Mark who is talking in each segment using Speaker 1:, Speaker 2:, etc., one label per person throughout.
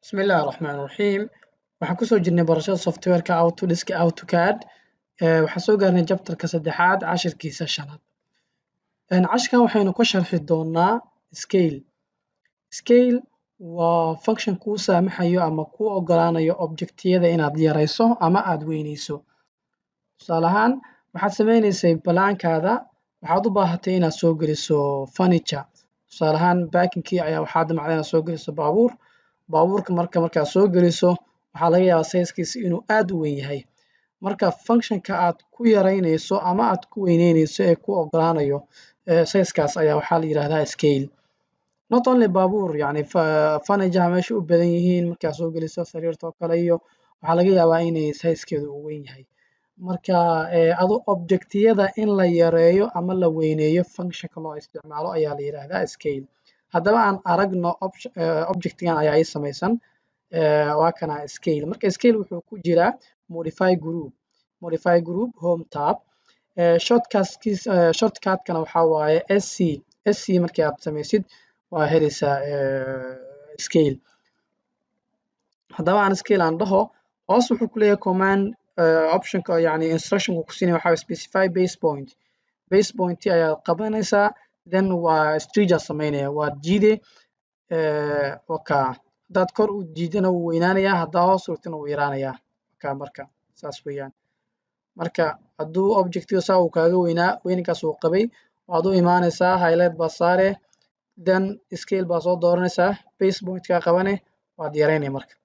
Speaker 1: بسم الله الرحمن الرحيم waxaan kusoo jirnay barashada softwareka Autodesk AutoCAD waxaan soo gaarnay jabtarka saddexaad cashirkiisa shanaad cashirkan waxaynu ka sharxi doonaa scale waa function kuu saamaxayo ama kuu ogolaanayo objectiyada inaad yarayso ama aad weyneyso tusaale ahaan waxaad sameyneysay balaankaada waxaad u baahatay inaad soo geliso furniture tusaale ahaan baakinkii ayaa waxaad damacday inaad soo geliso baabuurka markaad soo geliso waxaa laga yaabaa sizekiisa inuu aad u weyn yahay marka functionka aad ku yaraynayso ama aad ku weyneynayso ee ku ogolaanayo sizekaas ayaa waxaa la yidhaahdaa scale not only baabuur yani furniture meesha u badan yihiin markaad soo geliso sariirta oo kale iyo waxaa laga yaabaa inay sizekeedu uu weyn yahay marka adu objectiyada in la yareeyo ama la weyneeyo functionka loo isticmaalo ayaa la yidhaahdaa scale haddaba aan aragno objectigan ayaa ii samaysan waa kana scale marka scale wuxuu ku jiraa modify group home tab shortcutkana waxaa waaye sc markii aad samaysid waa helaysaa scale haddaba aan scale aan dhaho hoos wuxuu ku leeyahay command optionka yani instructionka ku siinaya waxaa specify base point ayaad qabanaysaa then waa stretcher sameynaya waa jiide hadaad kor u jiidana wuu weynaanayaa haddaa hoos urtana wuu yaraanayaa marka saas weeyaan marka hadduu objectiga saa uu kaaga weynankaas uu qabay waad u imaanaysaa highlight baa saare then scale baa soo dooranaysaa base pointkaa qabane waad yaraynaya marka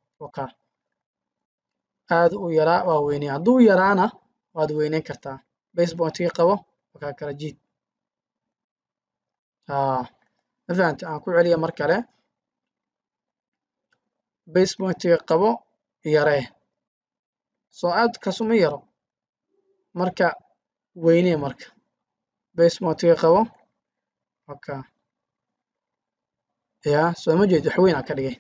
Speaker 1: aad u yaraa waa weynaya hadduu yaraana waad weyneyn kartaa base pointga qabo kala jiid ma fahamtay aan ku celiya mar kale base pointga qabo yaree soo aad kasuma yaro marka weynee marka base pointga qabo soo ma jeed wax weyn aan ka dhigay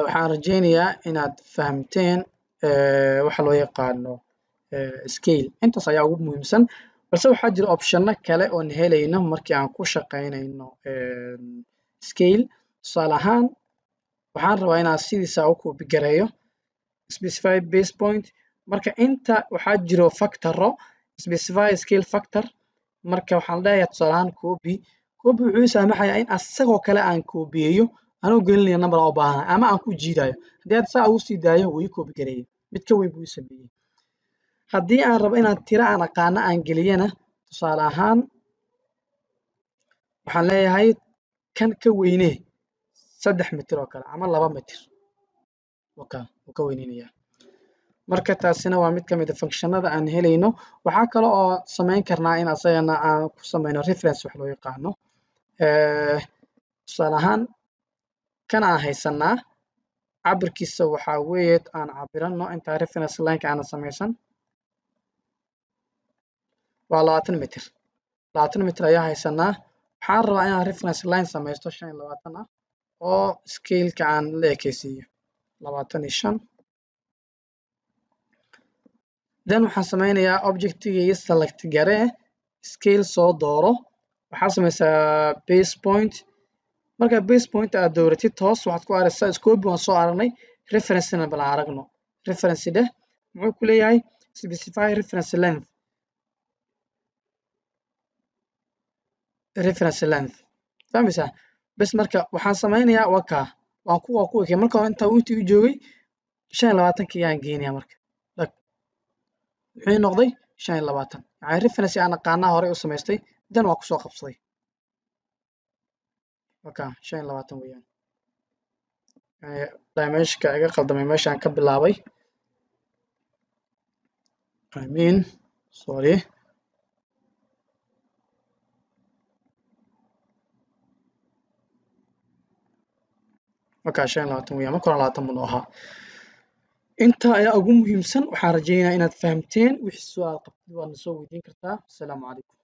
Speaker 1: waxaan rajaynayaa inaad fahamteen waxa loo yaqaano scale intaas ayaa ugu muhiimsan balse waxaa jira optionno kale oon helayno markii aan ku shaqaynayno scale tusaale ahaan waxaan rabaa inaan sidiisa u copy gareeyo specify base point marka inta waxaa jiro factoro specify scale factor marka waxaan leeyahay tusaale ahaan copy wuxuu saamaxayaa in asagoo kale aan copyeeyo anuu gelinaya number oo baahan ama aan ku jiidayo haddii aad saa ugu sii daayo wuu ii copy gareeyay mid ka weyn buu ii sameeyey haddii aan rabo inaan tiro aan aqaano aan geliyana tusaale ahaan waxaan leeyahay kan ka weynee 3 mitir oo kale ama 2 mitir wuu ka weyneynayaa marka taasina waa mid ka mid ah functionada aan helayno waxaa kale oo samayn karnaa in asagana aan ku samayno reference wax loo yaqaano tusaale ahaan kan aan haysanaa cabirkiisa waxaa weeye aan cabirano intaa reference lineka aan samaysan waa 20 mitir ayaa haysanaa waxaan rabaa inaan reference line samaysto 25 ah oo scaleka aan la ekeysiiyo 25 then waxaan sameynayaa objectiga select garee scale soo dooro waxaa samaysaa base point marka base point aad dooratid hoos waxaad ku aragtaa scope waan soo aragnay referencena bal aragno reference dheh muxuu ku leeyahay specify reference length fahmaysaa bas marka waxaan sameynayaa waan ku ekay marka inta intii u joogay 25 ayaan geenayaa marka muxuu noqday 25 yani reference aan aqaanaa hore u samaystay dan waa ku soo qabsaday 25 weeyaan dimensionka iga qaldamay meeshaan ka bilaabay sorry marka 25 weeyaan marka 20 buu ahaa inta ayaa ugu muhiimsan waxaan rajaynayaa inaad fahamteen wixii su'aal qabtid waad na soo weydiin kartaa assalaamu calaykum